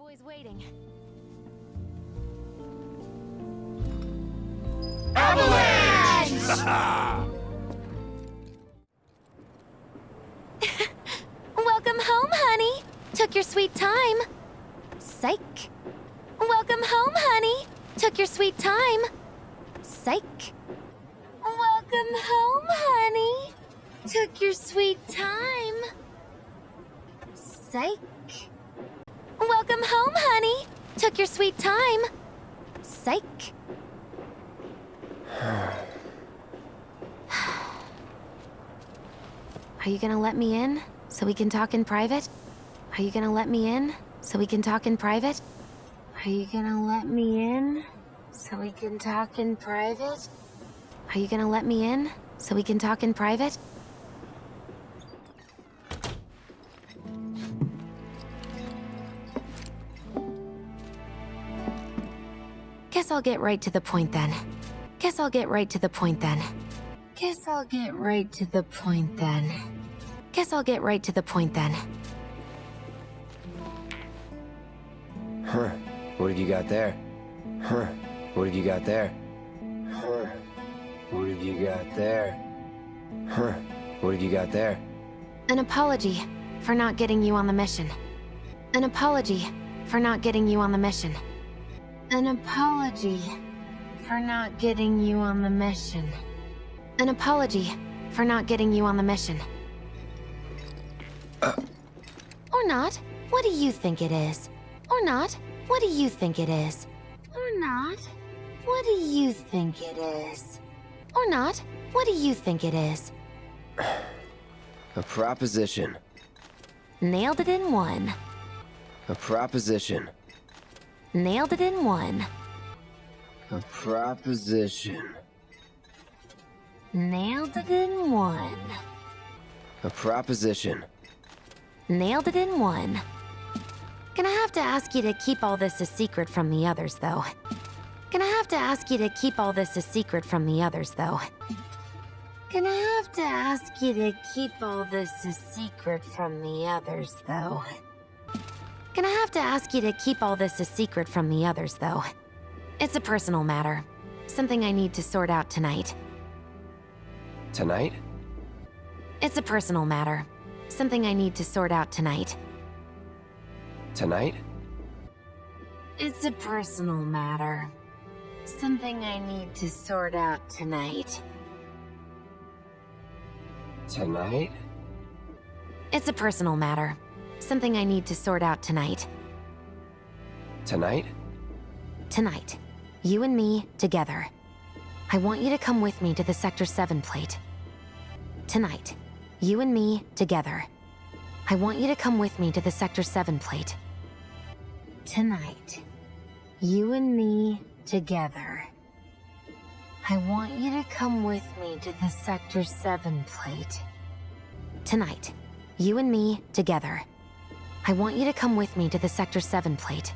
boys waiting. Avalanche! Welcome home, honey. Took your sweet time. Psych. Welcome home, honey. Took your sweet time. Psych. Welcome home, honey. Took your sweet time. Psych. Welcome home, honey. Took your sweet time. Psych. Are you gonna let me in so we can talk in private? Are you gonna let me in so we can talk in private? Are you gonna let me in so we can talk in private? Are you gonna let me in so we can talk in private? Guess I'll get right to the point then. Guess I'll get right to the point then. Guess I'll get right to the point then. Guess I'll get right to the point then. Huh. What have you got there? Huh. What have you got there? Huh. What have you got there? Huh. What have you got there? An apology for not getting you on the mission. An apology for not getting you on the mission. An apology for not getting you on the mission. An apology for not getting you on the mission. Or not. What do you think it is? Or not. What do you think it is? Or not. What do you think it is? Or not. What do you think it is? A proposition. Nailed it in one. A proposition. Nailed it in one. A proposition. Nailed it in one. A proposition. Nailed it in one. Gonna have to ask you to keep all this a secret from the others, though. Gonna have to ask you to keep all this a secret from the others, though. Gonna have to ask you to keep all this a secret from the others, though. Gonna have to ask you to keep all this a secret from the others, though. It's a personal matter. Something I need to sort out tonight. Tonight? It's a personal matter. Something I need to sort out tonight. Tonight? It's a personal matter. Something I need to sort out tonight. Tonight? It's a personal matter. Something I need to sort out tonight. Tonight? Tonight. You and me, together. I want you to come with me to the Sector 7 plate. Tonight. You and me, together. I want you to come with me to the Sector 7 plate. Tonight. You and me, together. I want you to come with me to the Sector 7 plate. Tonight. You and me, together. I want you to come with me to the Sector 7 plate.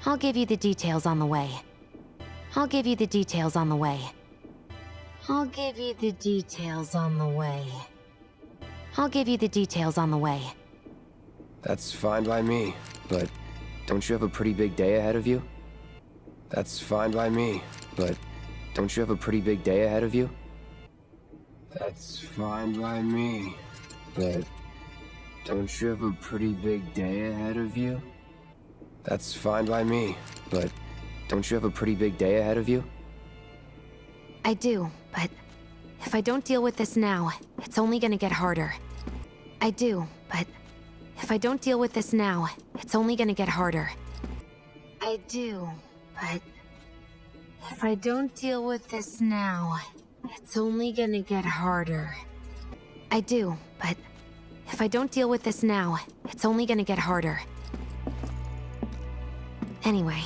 I'll give you the details on the way. I'll give you the details on the way. I'll give you the details on the way. I'll give you the details on the way. That's fine by me, but don't you have a pretty big day ahead of you? That's fine by me, but don't you have a pretty big day ahead of you? That's fine by me, but don't you have a pretty big day ahead of you? That's fine by me, but don't you have a pretty big day ahead of you? I do, but if I don't deal with this now, it's only gonna get harder. I do, but if I don't deal with this now, it's only gonna get harder. I do, but if I don't deal with this now, it's only gonna get harder. I do, but if I don't deal with this now, it's only gonna get harder. Anyway,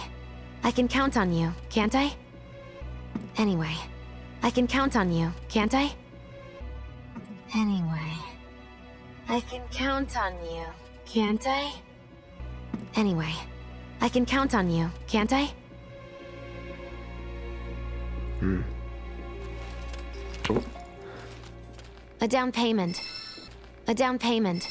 I can count on you, can't I? Anyway, I can count on you, can't I? Anyway, I can count on you, can't I? Anyway, I can count on you, can't I? A down payment. A down payment.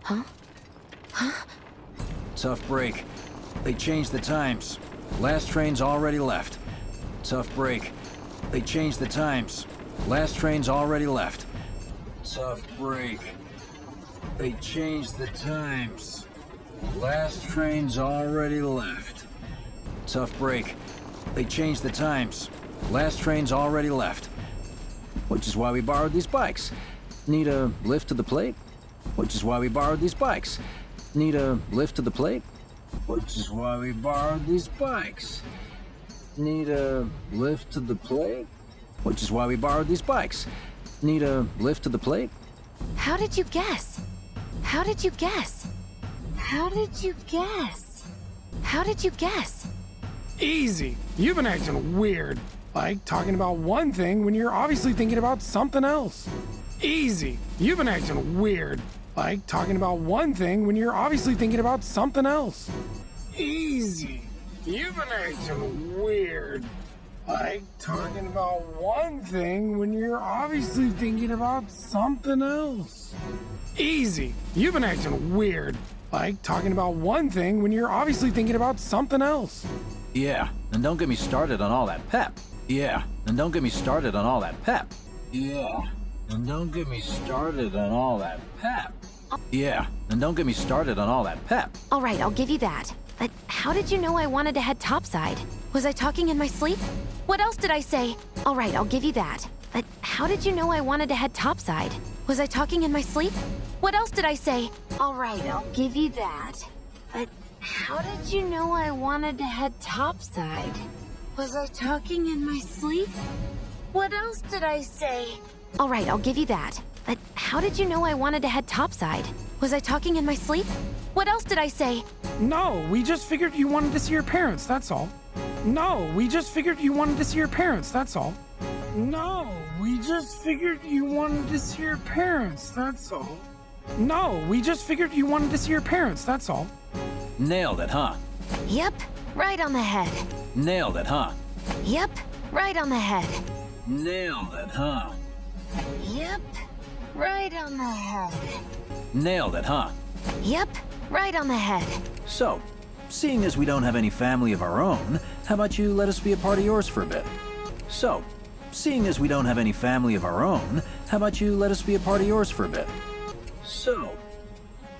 Huh? Tough break. They changed the times. Last train's already left. Tough break. They changed the times. Last train's already left. Tough break. They changed the times. Last train's already left. Tough break. They changed the times. Last train's already left. Which is why we borrowed these bikes. Need a lift to the plate? Which is why we borrowed these bikes. Need a lift to the plate? Which is why we borrowed these bikes. Need a lift to the plate? Which is why we borrowed these bikes. Need a lift to the plate? How did you guess? How did you guess? How did you guess? How did you guess? Easy. You've been acting weird. Like talking about one thing when you're obviously thinking about something else. Easy. You've been acting weird. Like talking about one thing when you're obviously thinking about something else. Easy. You've been acting weird. Like talking about one thing when you're obviously thinking about something else. Easy. You've been acting weird. Like talking about one thing when you're obviously thinking about something else. Yeah, and don't get me started on all that pep. Yeah, and don't get me started on all that pep. Yeah, and don't get me started on all that pep. Yeah, and don't get me started on all that pep. All right, I'll give you that. But how did you know I wanted to head topside? Was I talking in my sleep? What else did I say? All right, I'll give you that. But how did you know I wanted to head topside? Was I talking in my sleep? What else did I say? All right, I'll give you that. But how did you know I wanted to head topside? Was I talking in my sleep? What else did I say? All right, I'll give you that. But how did you know I wanted to head topside? Was I talking in my sleep? What else did I say? No, we just figured you wanted to see your parents, that's all. No, we just figured you wanted to see your parents, that's all. No, we just figured you wanted to see your parents, that's all. No, we just figured you wanted to see your parents, that's all. Nailed it, huh? Yep, right on the head. Nailed it, huh? Yep, right on the head. Nailed it, huh? Yep, right on the head. Nailed it, huh? Yep, right on the head. So, seeing as we don't have any family of our own, how about you let us be a part of yours for a bit? So, seeing as we don't have any family of our own, how about you let us be a part of yours for a bit? So,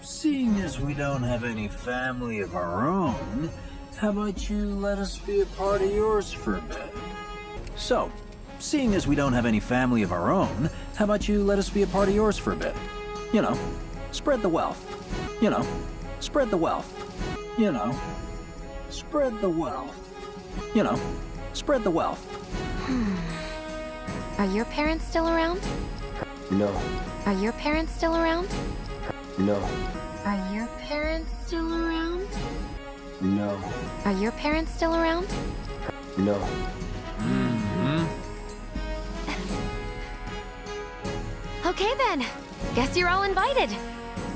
seeing as we don't have any family of our own, how about you let us be a part of yours for a bit? So, seeing as we don't have any family of our own, how about you let us be a part of yours for a bit? You know, spread the wealth. You know, spread the wealth. You know, spread the wealth. You know, spread the wealth. Are your parents still around? No. Are your parents still around? No. Are your parents still around? No. Are your parents still around? No. Okay then. Guess you're all invited.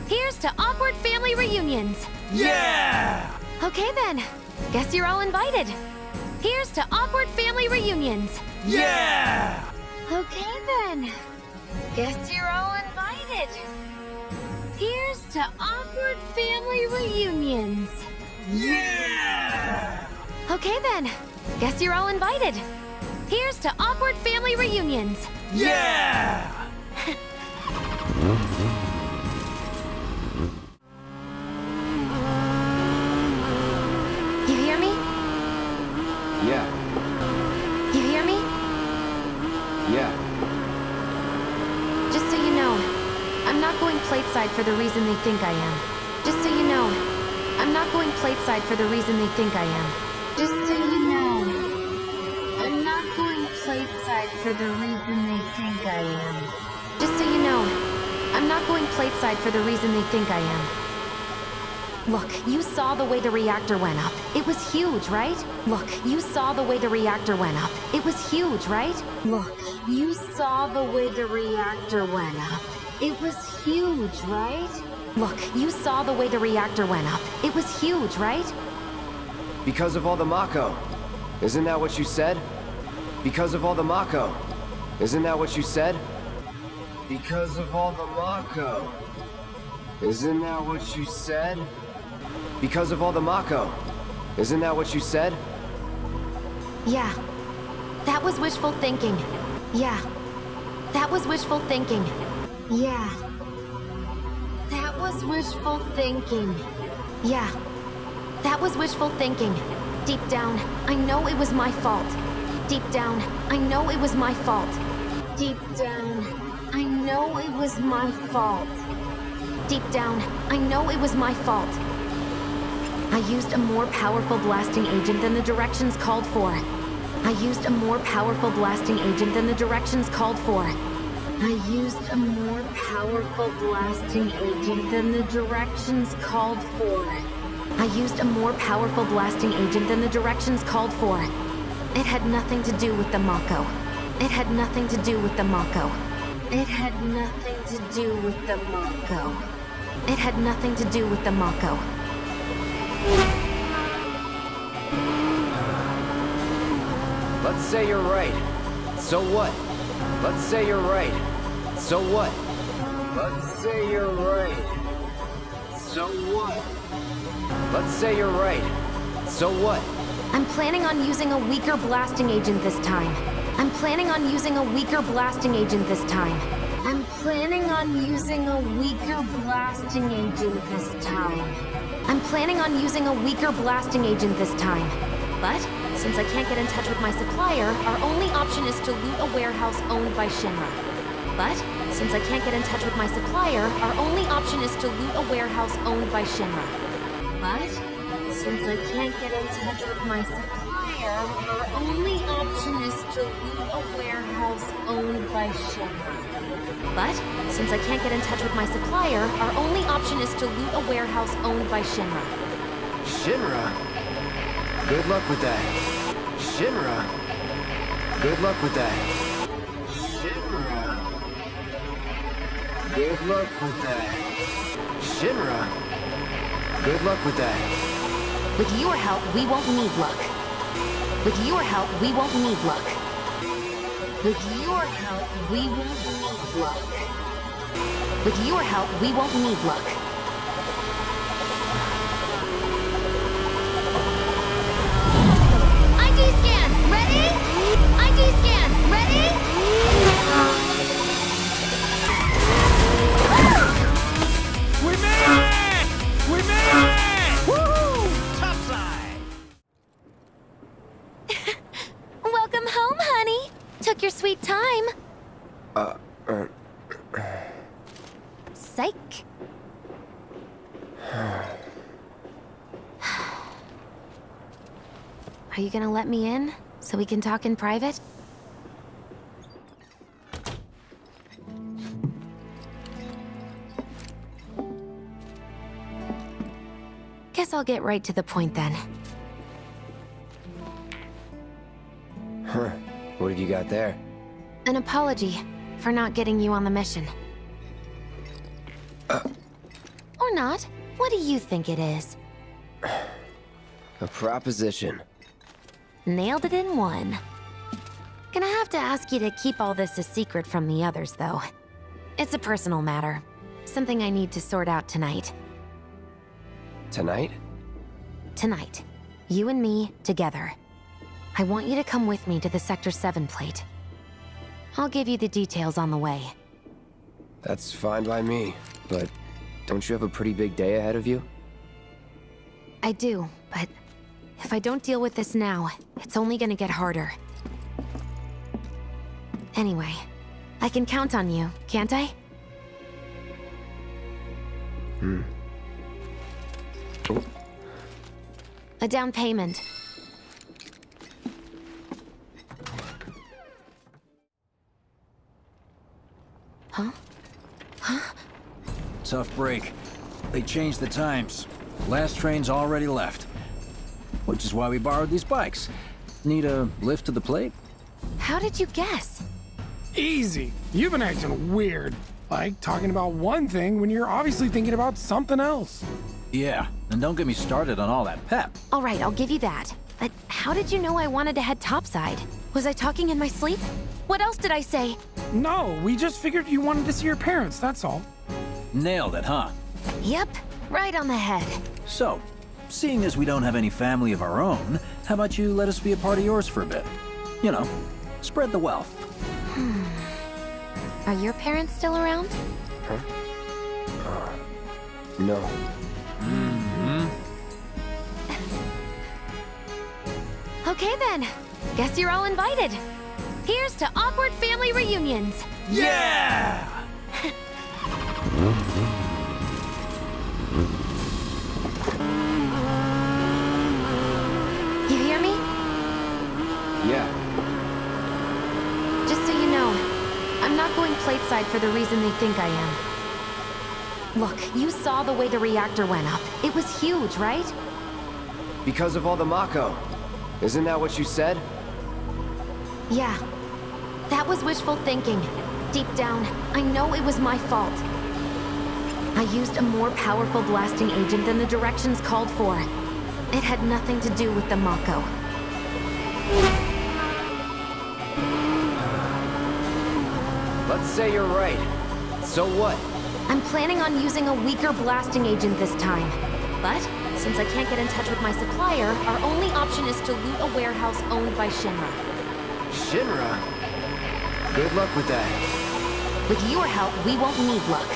Here's to awkward family reunions. Yeah! Okay then. Guess you're all invited. Here's to awkward family reunions. Yeah! Okay then. Guess you're all invited. Here's to awkward family reunions. Yeah! Okay then. Guess you're all invited. Here's to awkward family reunions. Yeah! You hear me? Yeah. You hear me? Yeah. Just so you know, I'm not going plateside for the reason they think I am. Just so you know, I'm not going plateside for the reason they think I am. Just so you know, I'm not going plateside for the reason they think I am. Just so you know, I'm not going plateside for the reason they think I am. Look, you saw the way the reactor went up. It was huge, right? Look, you saw the way the reactor went up. It was huge, right? Look, you saw the way the reactor went up. It was huge, right? Look, you saw the way the reactor went up. It was huge, right? Because of all the Mako. Isn't that what you said? Because of all the Mako. Isn't that what you said? Because of all the Mako. Isn't that what you said? Because of all the Mako. Isn't that what you said? Yeah. That was wishful thinking. Yeah. That was wishful thinking. Yeah. That was wishful thinking. Yeah. That was wishful thinking. Deep down, I know it was my fault. Deep down, I know it was my fault. Deep down, I know it was my fault. Deep down, I know it was my fault. I used a more powerful blasting agent than the directions called for. I used a more powerful blasting agent than the directions called for. I used a more powerful blasting agent than the directions called for. I used a more powerful blasting agent than the directions called for. It had nothing to do with the Mako. It had nothing to do with the Mako. It had nothing to do with the Mako. It had nothing to do with the Mako. Let's say you're right. So what? Let's say you're right. So what? Let's say you're right. So what? Let's say you're right. So what? I'm planning on using a weaker blasting agent this time. I'm planning on using a weaker blasting agent this time. I'm planning on using a weaker blasting agent this time. I'm planning on using a weaker blasting agent this time. But, since I can't get in touch with my supplier, our only option is to loot a warehouse owned by Shinra. But, since I can't get in touch with my supplier, our only option is to loot a warehouse owned by Shinra. But, since I can't get in touch with my supplier, our only option is to loot a warehouse owned by Shinra. But, since I can't get in touch with my supplier, our only option is to loot a warehouse owned by Shinra. Shinra? Good luck with that. Shinra? Good luck with that. Shinra? Good luck with that. Shinra? Good luck with that. With your help, we won't need luck. With your help, we won't need luck. With your help, we won't need luck. With your help, we won't need luck. ID scan, ready? ID scan, ready? We made it! We made it! Woohoo! Topside! Welcome home, honey. Took your sweet time. Psych. Are you gonna let me in so we can talk in private? Guess I'll get right to the point then. Huh. What have you got there? An apology for not getting you on the mission. Or not. What do you think it is? A proposition. Nailed it in one. Gonna have to ask you to keep all this a secret from the others, though. It's a personal matter. Something I need to sort out tonight. Tonight? Tonight. You and me, together. I want you to come with me to the Sector 7 plate. I'll give you the details on the way. That's fine by me, but don't you have a pretty big day ahead of you? I do, but if I don't deal with this now, it's only gonna get harder. Anyway, I can count on you, can't I? Oh. A down payment. Huh? Tough break. They changed the times. Last train's already left. Which is why we borrowed these bikes. Need a lift to the plate? How did you guess? Easy. You've been acting weird. Like talking about one thing when you're obviously thinking about something else. Yeah, and don't get me started on all that pep. All right, I'll give you that. But how did you know I wanted to head topside? Was I talking in my sleep? What else did I say? No, we just figured you wanted to see your parents, that's all. Nailed it, huh? Yep, right on the head. So, seeing as we don't have any family of our own, how about you let us be a part of yours for a bit? You know, spread the wealth. Are your parents still around? No. Okay then. Guess you're all invited. Here's to awkward family reunions. Yeah! You hear me? Yeah. Just so you know, I'm not going plateside for the reason they think I am. Look, you saw the way the reactor went up. It was huge, right? Because of all the Mako. Isn't that what you said? Yeah. That was wishful thinking. Deep down, I know it was my fault. I used a more powerful blasting agent than the directions called for. It had nothing to do with the Mako. Let's say you're right. So what? I'm planning on using a weaker blasting agent this time. But, since I can't get in touch with my supplier, our only option is to loot a warehouse owned by Shinra. Shinra? Good luck with that. With your help, we won't need luck.